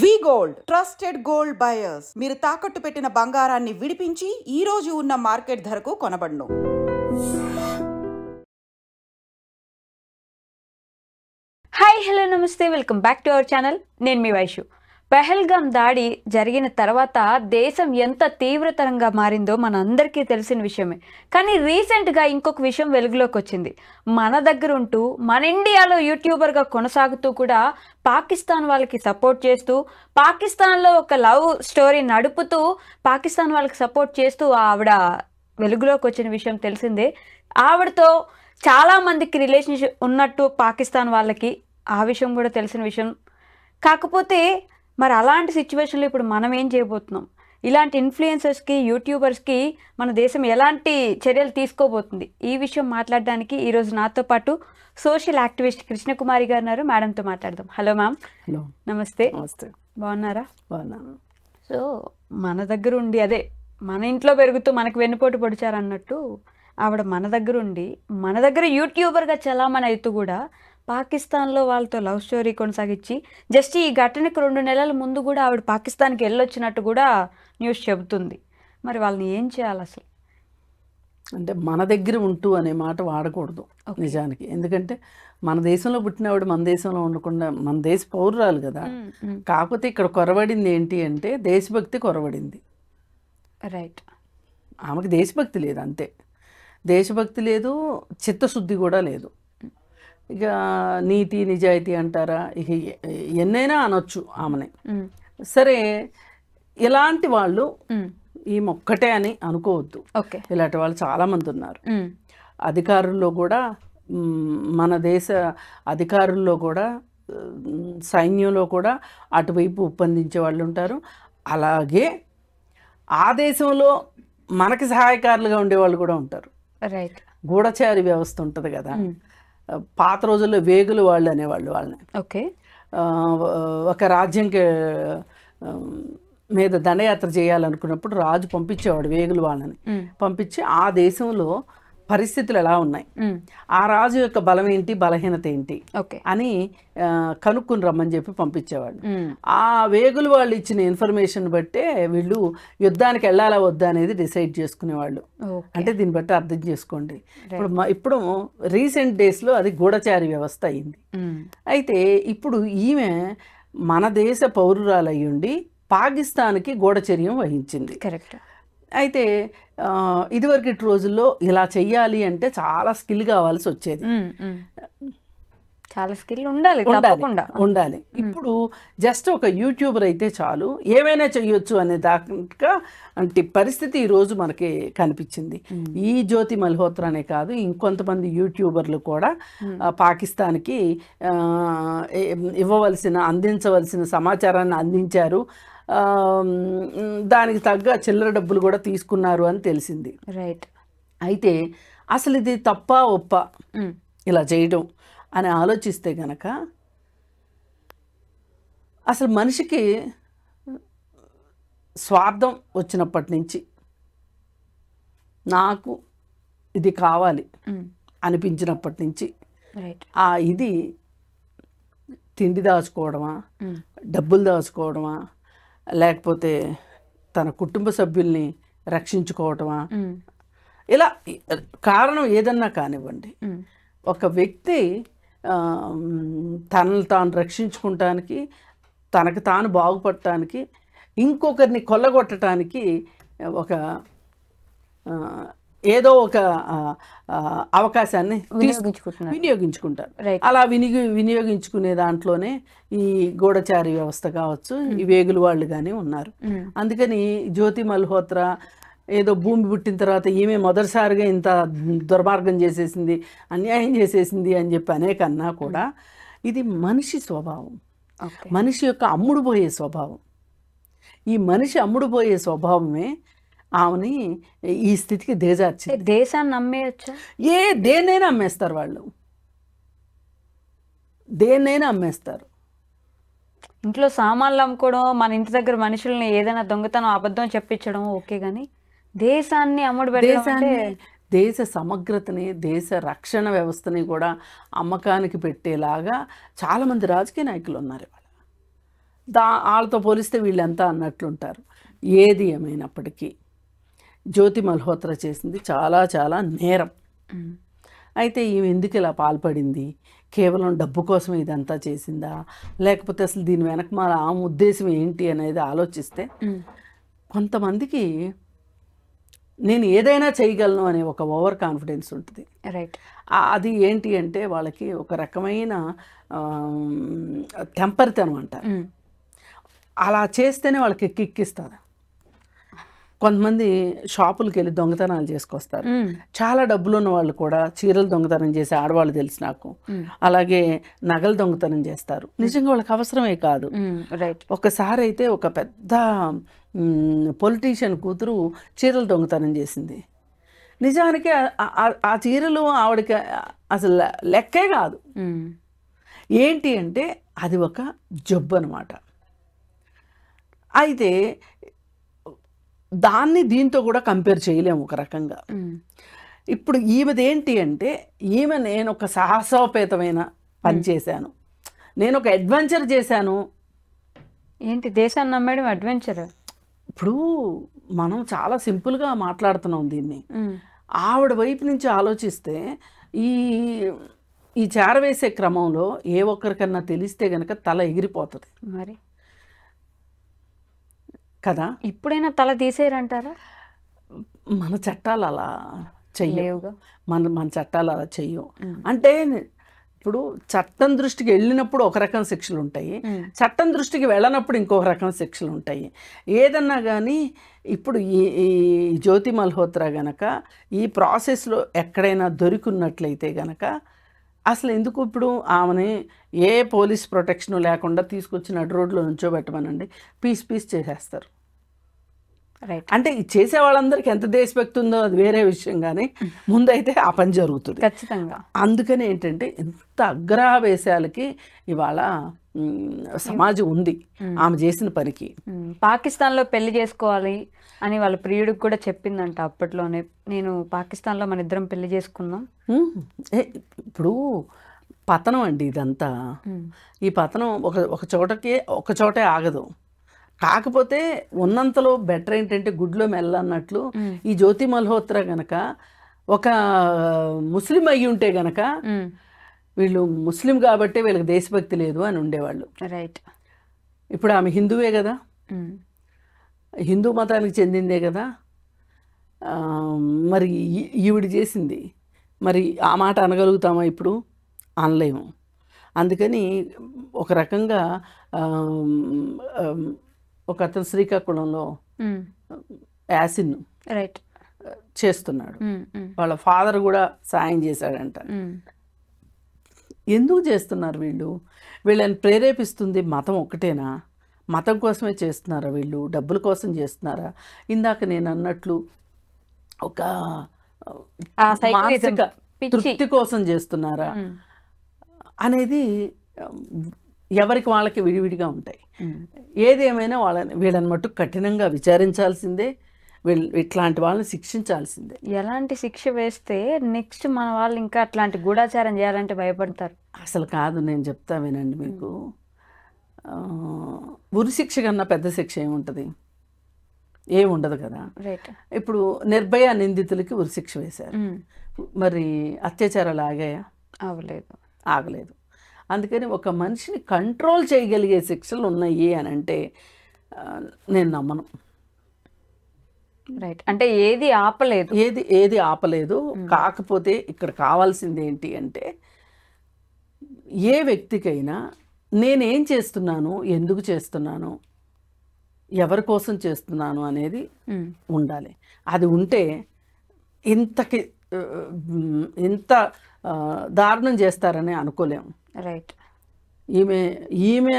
వి gold trusted gold buyers. మీరు తాకట్టు పెట్టిన బంగారాన్ని విడిపించి ఈ రోజు ఉన్న మార్కెట్ ధరకు కొనబడును. హాయ్ హలో నమస్తే, welcome back to our channel. నేను మీ వైషు. పెహల్గామ్ దాడి జరిగిన తర్వాత దేశం ఎంత తీవ్రతరంగా మారిందో మనందరికీ తెలిసిన విషయమే. కానీ రీసెంట్గా ఇంకొక విషయం వెలుగులోకి వచ్చింది. మన దగ్గర ఉంటూ మన ఇండియాలో యూట్యూబర్గా కొనసాగుతూ కూడా పాకిస్తాన్ వాళ్ళకి సపోర్ట్ చేస్తూ, పాకిస్తాన్లో ఒక లవ్ స్టోరీ నడుపుతూ పాకిస్తాన్ వాళ్ళకి సపోర్ట్ చేస్తూ ఆవిడ వెలుగులోకి వచ్చిన విషయం తెలిసిందే. ఆవిడతో చాలామందికి రిలేషన్షిప్ ఉన్నట్టు పాకిస్తాన్ వాళ్ళకి ఆ విషయం కూడా తెలిసిన విషయం. కాకపోతే మరి అలాంటి సిచ్యువేషన్లో ఇప్పుడు మనం ఏం చేయబోతున్నాం? ఇలాంటి ఇన్ఫ్లుయెన్సర్స్కి, యూట్యూబర్స్కి మన దేశం ఎలాంటి చర్యలు తీసుకోబోతుంది? ఈ విషయం మాట్లాడడానికి ఈరోజు నాతో పాటు సోషల్ యాక్టివిస్ట్ కృష్ణకుమారి గారు ఉన్నారు. మేడంతో మాట్లాడదాం. Hello ma'am. హలో, నమస్తే. నమస్తే. బాగున్నారా? బాగున్నాను. సో మన దగ్గర ఉండి, అదే మన ఇంట్లో పెరుగుతూ మనకు వెన్నుపోటు పొడిచారు అన్నట్టు ఆవిడ మన దగ్గర ఉండి మన దగ్గర యూట్యూబర్గా చలామణి అవుతూ కూడా పాకిస్తాన్లో వాళ్ళతో లవ్ స్టోరీ కొనసాగించి జస్ట్ ఈ ఘటనకు 2 నెలల ముందు కూడా ఆవిడ పాకిస్తాన్కి వెళ్ళొచ్చినట్టు కూడా న్యూస్ చెబుతుంది. మరి వాళ్ళని ఏం చేయాలి అసలు? అంటే మన దగ్గర ఉంటూ అనే మాట వాడకూడదు నిజానికి. ఎందుకంటే మన దేశంలో పుట్టినవాడు మన దేశంలో ఉండకుండా, మన దేశ పౌరురాలు కదా. కాకపోతే ఇక్కడ కొరవడింది ఏంటి అంటే దేశభక్తి కొరవడింది. రైట్. ఆమెకు దేశభక్తి లేదు, అంతే. దేశభక్తి లేదు, చిత్తశుద్ధి కూడా లేదు. ఇక నీతి నిజాయితీ అంటారా, ఇక ఎన్నైనా అనొచ్చు ఆమెని. సరే, ఇలాంటి వాళ్ళు ఈమె అని అనుకోవద్దు. ఓకే. ఇలాంటి వాళ్ళు చాలామంది ఉన్నారు. అధికారుల్లో కూడా, మన దేశ అధికారుల్లో కూడా, సైన్యంలో కూడా అటువైపు ఒప్పందించే వాళ్ళు ఉంటారు. అలాగే ఆ దేశంలో మనకి సహాయకారులుగా ఉండేవాళ్ళు కూడా ఉంటారు. రైట్. గూఢచారి వ్యవస్థ ఉంటుంది కదా. పాత రోజుల్లో వేగులు వాళ్ళు అనేవాళ్ళు వాళ్ళని. ఓకే. ఒక రాజ్యంకి మీద దండయాత్ర చేయాలనుకున్నప్పుడు రాజు పంపించేవాడు వేగులు వాళ్ళని. పంపించి ఆ దేశంలో పరిస్థితులు ఎలా ఉన్నాయి, ఆ రాజు యొక్క బలం ఏంటి, బలహీనత ఏంటి అని కనుక్కుని రమ్మని చెప్పి పంపించేవాడు. ఆ వేగులు వాళ్ళు ఇచ్చిన ఇన్ఫర్మేషన్ బట్టే వీళ్ళు యుద్ధానికి వెళ్ళాలా వద్దా అనేది డిసైడ్ చేసుకునేవాళ్ళు. అంటే దీన్ని బట్టి అర్థం చేసుకోండి. ఇప్పుడు రీసెంట్ డేస్లో అది గూఢచారి వ్యవస్థ అయింది. అయితే ఇప్పుడు ఈమె మన దేశ పౌరురాలు అయ్యుండి పాకిస్తాన్కి గూఢచర్యం వహించింది. కరెక్ట్. అయితే ఇదివరకు రోజుల్లో ఇలా చెయ్యాలి అంటే చాలా స్కిల్ కావాల్సి వచ్చేది. చాలా స్కిల్ ఉండాలి. ఇప్పుడు జస్ట్ ఒక యూట్యూబర్ అయితే చాలు, ఏమైనా చెయ్యొచ్చు అనే దాకా అంటే పరిస్థితి ఈరోజు మనకి కనిపించింది. ఈ జ్యోతి మల్హోత్రా అనే కాదు, ఇంకొంతమంది యూట్యూబర్లు కూడా పాకిస్తాన్కి అందించవలసిన సమాచారాన్ని అందించారు. దానికి తగ్గ చిల్లర డబ్బులు కూడా తీసుకున్నారు అని తెలిసింది. రైట్. అయితే అసలు ఇది తప్ప ఒప్ప ఇలా చేయడం అని ఆలోచిస్తే గనక, అసలు మనిషికి స్వార్థం వచ్చినప్పటి నుంచి, నాకు ఇది కావాలి అనిపించినప్పటి నుంచి, ఇది తిండి దాచుకోవడమా, డబ్బులు దాచుకోవడమా, లేకపోతే తన కుటుంబ సభ్యుల్ని రక్షించుకోవటమా, ఇలా కారణం ఏదన్నా కానివ్వండి, ఒక వ్యక్తి తనను తాను రక్షించుకుంటానికి, తనకు తాను బాగుపడటానికి, ఇంకొకరిని కొల్లగొట్టడానికి ఏదో ఒక అవకాశాన్ని వినియోగించుకుంటారు. అలా వినియోగించుకునే దాంట్లోనే ఈ గూఢచారి వ్యవస్థ కావచ్చు, ఈ వేగులు వాళ్ళు కానీ ఉన్నారు. అందుకని జ్యోతి మల్హోత్రా ఏదో భూమి పుట్టిన తర్వాత ఈమె మొదటిసారిగా ఇంత దుర్మార్గం చేసేసింది, అన్యాయం చేసేసింది అని చెప్పి అనేకన్నా కూడా ఇది మనిషి స్వభావం, మనిషి యొక్క అమ్ముడుపోయే స్వభావం. ఈ మనిషి అమ్ముడుపోయే స్వభావమే ఆమెని ఈ స్థితికి దిగజార్చింది. దేశాన్ని అమ్మేయచ్చా? దేన్నైనా అమ్మేస్తారు వాళ్ళు, దేన్నైనా అమ్మేస్తారు. ఇంట్లో సామాన్లు అమ్ముకోవడం, మన ఇంటి దగ్గర మనుషుల్ని ఏదైనా దొంగతనం అబద్ధం చెప్పించడం ఓకే, కానీ దేశాన్ని అమ్ముడు పెట్టడం, దేశ సమగ్రతని, దేశ రక్షణ వ్యవస్థని కూడా అమ్మకానికి పెట్టేలాగా చాలామంది రాజకీయ నాయకులు ఉన్నారు. వాళ్ళతో పోలిస్తే వీళ్ళంతా అన్నట్లుంటారు. ఏది ఏమైనప్పటికీ జ్యోతి మల్హోత్రా చేసింది చాలా చాలా నేరం. అయితే ఈమె ఎందుకు ఇలా పాల్పడింది? కేవలం డబ్బు కోసం ఇదంతా చేసిందా, లేకపోతే అసలు దీని వెనక మన ఆమె ఉద్దేశం ఏంటి అనేది ఆలోచిస్తే కొంతమందికి నేను ఏదైనా చేయగలను అనే ఒక ఓవర్ కాన్ఫిడెన్స్ ఉంటుంది. రైట్. అది ఏంటి అంటే వాళ్ళకి ఒక రకమైన టెంపరితనం అంటారు. అలా చేస్తేనే వాళ్ళకి కిక్కిస్తారు. కొంతమంది షాపులకి వెళ్ళి దొంగతనాలు చేసుకొస్తారు. చాలా డబ్బులు ఉన్న వాళ్ళు కూడా చీరలు దొంగతనం చేసే ఆడవాళ్ళు తెలుసు నాకు. అలాగే నగలు దొంగతనం చేస్తారు. నిజంగా వాళ్ళకి అవసరమే కాదు. ఒకసారి అయితే ఒక పెద్ద పొలిటీషియన్ కూతురు చీరలు దొంగతనం చేసింది. నిజానికి ఆ చీరలు ఆవిడకి అసలు లెక్కే కాదు. ఏంటి అంటే అది ఒక జబ్బు అనమాట. అయితే దాన్ని దీంతో కూడా కంపేర్ చేయలేము ఒక రకంగా. ఇప్పుడు ఈమెది ఏంటి అంటే నేను ఒక సాహసోపేతమైన పని చేశాను, నేను ఒక అడ్వెంచర్ చేశాను. ఏంటి దేశాన్ని నమ్మడం అడ్వెంచర్? ఇప్పుడు మనం చాలా సింపుల్గా మాట్లాడుతున్నాం దీన్ని. ఆవిడ వైపు నుంచి ఆలోచిస్తే ఈ చేరవేసే క్రమంలో ఏ ఒక్కరికన్నా తెలిస్తే గనక తల ఎగిరిపోతుంది మరి కదా. ఇప్పుడైనా తల తీసేయరంటారా? మన చట్టాలు అలా చెయ్యవు. మన చట్టాలు అలా చెయ్యవు. అంటే ఇప్పుడు చట్టం దృష్టికి వెళ్ళినప్పుడు ఒక రకం శిక్షలు ఉంటాయి, చట్టం దృష్టికి వెళ్ళనప్పుడు ఇంకొక రకం శిక్షలు ఉంటాయి. ఏదన్నా కానీ ఇప్పుడు ఈ జ్యోతి మల్హోత్రా గనక ఈ ప్రాసెస్లో ఎక్కడైనా దొరికినట్లయితే గనక అసలు ఎందుకు ఇప్పుడు ఆమెని ఏ పోలీస్ ప్రొటెక్షన్ లేకుండా తీసుకొచ్చి నడు రోడ్లో నుంచోబెట్టమనండి, పీస్ చేసేస్తారు. రైట్. అంటే చేసే వాళ్ళందరికీ ఎంత దేశభక్తి ఉందో అది వేరే విషయం, కానీ ముందైతే ఆ పని జరుగుతుంది ఖచ్చితంగా. అందుకని ఏంటంటే ఎంత అగ్రహావేశాలకి ఇవాళ సమాజం ఉంది ఆమె చేసిన పనికి. పాకిస్తాన్లో పెళ్లి చేసుకోవాలి అని వాళ్ళ ప్రియుడికి కూడా చెప్పిందంట అప్పట్లోనే. నేను పాకిస్తాన్లో మన ఇద్దరం పెళ్లి చేసుకున్నాం. ఇప్పుడు పతనం అండి ఇదంతా. ఈ పతనం ఒక చోటే ఆగదు. కాకపోతే ఉన్నంతలో బెటర్ ఏంటంటే గుడ్లో మెల్ల అన్నట్లు ఈ జ్యోతి మల్హోత్రా గనక ఒక ముస్లిం అయ్యి ఉంటే గనక వీళ్ళు ముస్లిం కాబట్టి వీళ్ళకి దేశభక్తి లేదు అని ఉండేవాళ్ళు. రైట్. ఇప్పుడు ఆమె హిందువే కదా, హిందూ మతానికి చెందిందే కదా. మరి ఈవిడ చేసింది, మరి ఆ మాట అనగలుగుతామా? ఇప్పుడు అనలేము. అందుకని ఒక రకంగా ఒక అతను శ్రీకాకుళంలో యాసిన్ రైట్ చేస్తున్నాడు, వాళ్ళ ఫాదర్ కూడా సాయం చేశాడంట. ఎందుకు చేస్తున్నారు వీళ్ళు? వీళ్ళని ప్రేరేపిస్తుంది మతం ఒక్కటేనా? మతం కోసమే చేస్తున్నారా వీళ్ళు? డబ్బుల కోసం చేస్తున్నారా? ఇందాక నేను అన్నట్లు ఒక మానసిక తృప్తి కోసం చేస్తున్నారా అనేది ఎవరికి వాళ్ళకి విడివిడిగా ఉంటాయి. ఏదేమైనా వీళ్ళని మట్టు కఠినంగా విచారించాల్సిందే, ఇట్లాంటి వాళ్ళని శిక్షించాల్సిందే. ఎలాంటి శిక్ష వేస్తే నెక్స్ట్ మన వాళ్ళు ఇంకా అట్లాంటి గూఢాచారం చేయాలంటే భయపడతారు? అసలు కాదు, నేను చెప్తా వినండి మీకు. ఉరి శిక్ష కన్నా పెద్ద శిక్ష ఏముంటుంది? ఏముండదు కదా. రైట్. ఇప్పుడు నిర్భయ నిందితులకి ఉరి శిక్ష వేశారు, మరి అత్యాచారాలు ఆగాయా? ఆగలేదు. అందుకని ఒక మనిషిని కంట్రోల్ చేయగలిగే శిక్షలు ఉన్నాయి అని అంటే నేను నమ్మను. రైట్. అంటే ఏది ఆపలేదు. కాకపోతే ఇక్కడ కావాల్సింది ఏంటి అంటే ఏ వ్యక్తికైనా నేనేం చేస్తున్నాను, ఎందుకు చేస్తున్నాను, ఎవరి కోసం చేస్తున్నాను అనేది ఉండాలి. అది ఉంటే ఇంత దారుణం చేస్తారని అనుకోలేము. రైట్. ఈమె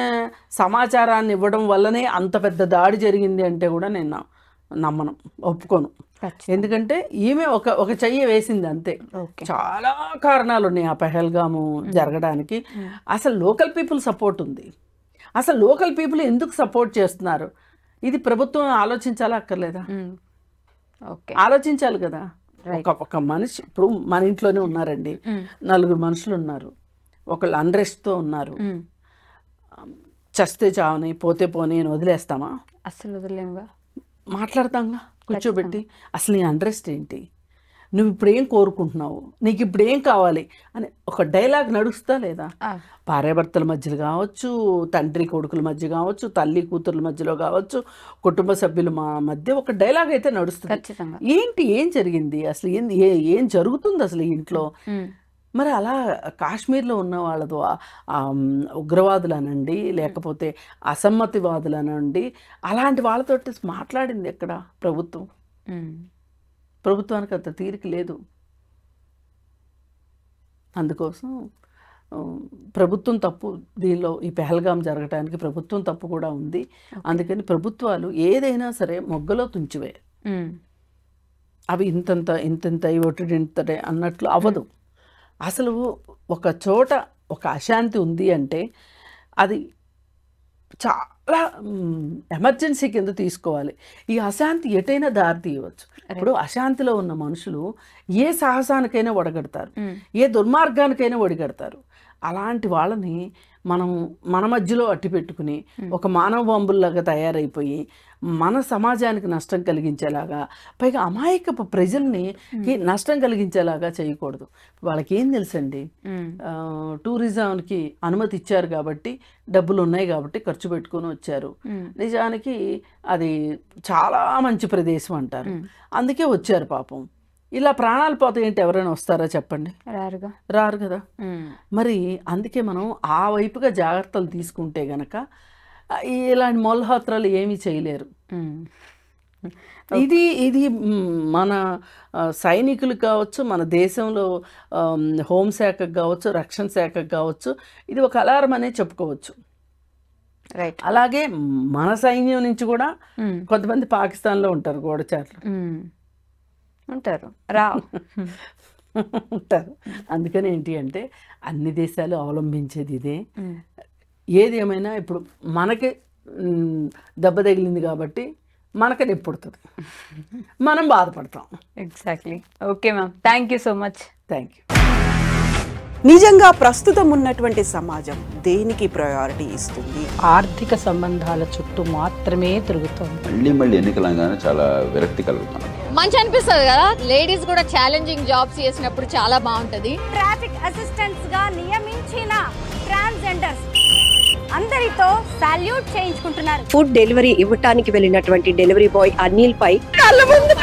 సమాచారాన్ని ఇవ్వడం వల్లనే అంత పెద్ద దాడి జరిగింది అంటే కూడా నేను నమ్మను, ఒప్పుకోను. ఎందుకంటే ఈమె ఒక చెయ్యి వేసింది అంతే. చాలా కారణాలు ఉన్నాయి ఆ పహల్గాము జరగడానికి. అసలు లోకల్ పీపుల్ సపోర్ట్ ఉంది. అసలు లోకల్ పీపుల్ ఎందుకు సపోర్ట్ చేస్తున్నారు, ఇది ప్రభుత్వం ఆలోచించాలా అక్కర్లేదా? ఆలోచించాలి కదా. ఒక మనిషి ఇప్పుడు మన ఇంట్లోనే ఉన్నారండి, 4 మనుషులు ఉన్నారు, ఒకళ్ళు అన్రెస్ట్తో ఉన్నారు, చస్తే చావని పోతే పోనీ అని వదిలేస్తామా? అసలు వదిలేముగా. మాట్లాడతాంగా కూర్చోబెట్టి, అసలు నీ అంట్రెస్ట్ ఏంటి, నువ్వు ఇప్పుడు ఏం కోరుకుంటున్నావు, నీకు ఇప్పుడు ఏం కావాలి అని ఒక డైలాగ్ నడుస్తా లేదా? భార్యాభర్తల మధ్యలో కావచ్చు, తండ్రి కొడుకుల మధ్య కావచ్చు, తల్లి కూతుర్ల మధ్యలో కావచ్చు, కుటుంబ సభ్యుల మధ్య ఒక డైలాగ్ అయితే నడుస్తుంది. ఏంటి, ఏం జరిగింది అసలు, ఏం జరుగుతుంది అసలు ఇంట్లో? మరి అలా కాశ్మీర్లో ఉన్న వాళ్ళతో ఉగ్రవాదులు అనండి, లేకపోతే అసమ్మతివాదులు అనండి, అలాంటి వాళ్ళతో మాట్లాడింది ఎక్కడ ప్రభుత్వం? ప్రభుత్వానికి అంత తీరిక లేదు. అందుకోసం ప్రభుత్వం తప్పు దీనిలో, ఈ పెహల్గాం జరగటానికి ప్రభుత్వం తప్పు కూడా ఉంది. అందుకని ప్రభుత్వాలు ఏదైనా సరే మొగ్గలో తుంచివే, అవి ఇంతంత ఒట్టింతటే అన్నట్లు అవ్వదు. అసలు ఒక చోట ఒక అశాంతి ఉంది అంటే అది చాలా ఎమర్జెన్సీ కింద తీసుకోవాలి. ఈ అశాంతి ఎటైనా దారి తీయవచ్చు. ఇప్పుడు అశాంతిలో ఉన్న మనుషులు ఏ సాహసానికైనా ఒడగడతారు, ఏ దుర్మార్గానికైనా ఒడిగడతారు. అలాంటి వాళ్ళని మనం మన మధ్యలో అట్టి పెట్టుకుని ఒక మానవ బాంబుల్లాగా తయారైపోయి మన సమాజానికి నష్టం కలిగించేలాగా, పైగా అమాయకపు ప్రజల్ని నష్టం కలిగించేలాగా చేయకూడదు. వాళ్ళకి ఏం తెలుసండి, టూరిజంకి అనుమతి ఇచ్చారు కాబట్టి, డబ్బులు ఉన్నాయి కాబట్టి ఖర్చు పెట్టుకుని వచ్చారు. నిజానికి అది చాలా మంచి ప్రదేశం అంటారు, అందుకే వచ్చారు పాపం. ఇలా ప్రాణాలు పోతే ఏంటి, ఎవరైనా వస్తారా చెప్పండి? రారు కదా. మరి అందుకే మనం ఆ వైపుగా జాగ్రత్తలు తీసుకుంటే గనక ఇలాంటి మొల్హోత్రాలు ఏమీ చేయలేరు. ఇది మన సైనికులు కావచ్చు, మన దేశంలో హోంశాఖకు కావచ్చు, రక్షణ శాఖకు కావచ్చు, ఇది ఒక అలారం అనే చెప్పుకోవచ్చు. రైట్. అలాగే మన సైన్యం నుంచి కూడా కొంతమంది పాకిస్తాన్లో ఉంటారు, గూఢచారులు ఉంటారు, ఉంటారు. అందుకని ఏంటి అంటే అన్ని దేశాలు అవలంబించేది ఇదే. ఏది ఏమైనా ఇప్పుడు మనకి దెబ్బ తగిలింది కాబట్టి మనకని ఎప్పుడుతుంది, మనం బాధపడతాం. Exactly. Okay ma'am, thank you so much. Thank you. నిజంగా ప్రస్తుతం ఉన్నటువంటి సమాజం దేనికి ప్రయారిటీ ఇస్తుంది? ఆర్థిక సంబంధాల చుట్టూ మాత్రమే తిరుగుతోంది. మళ్ళీ ఎన్నికలంగానే చాలా విరక్తి కలుగుతున్నాం. మంచి అనిపిస్తుంది కదా, లేడీస్ కూడా ఛాలెంజింగ్ జాబ్స్ చేసినప్పుడు చాలా బాగుంటది. ట్రాఫిక్ అసిస్టెంట్స్ గా నియమించిన ట్రాన్స్జెండర్స్ అందరితో సాల్యూట్ చేయించుకుంటున్నారు. ఫుడ్ డెలివరీ ఇవ్వటానికి వెళ్ళినటువంటి డెలివరీ బాయ్ అనిల్ పై కళ్ళ ముందు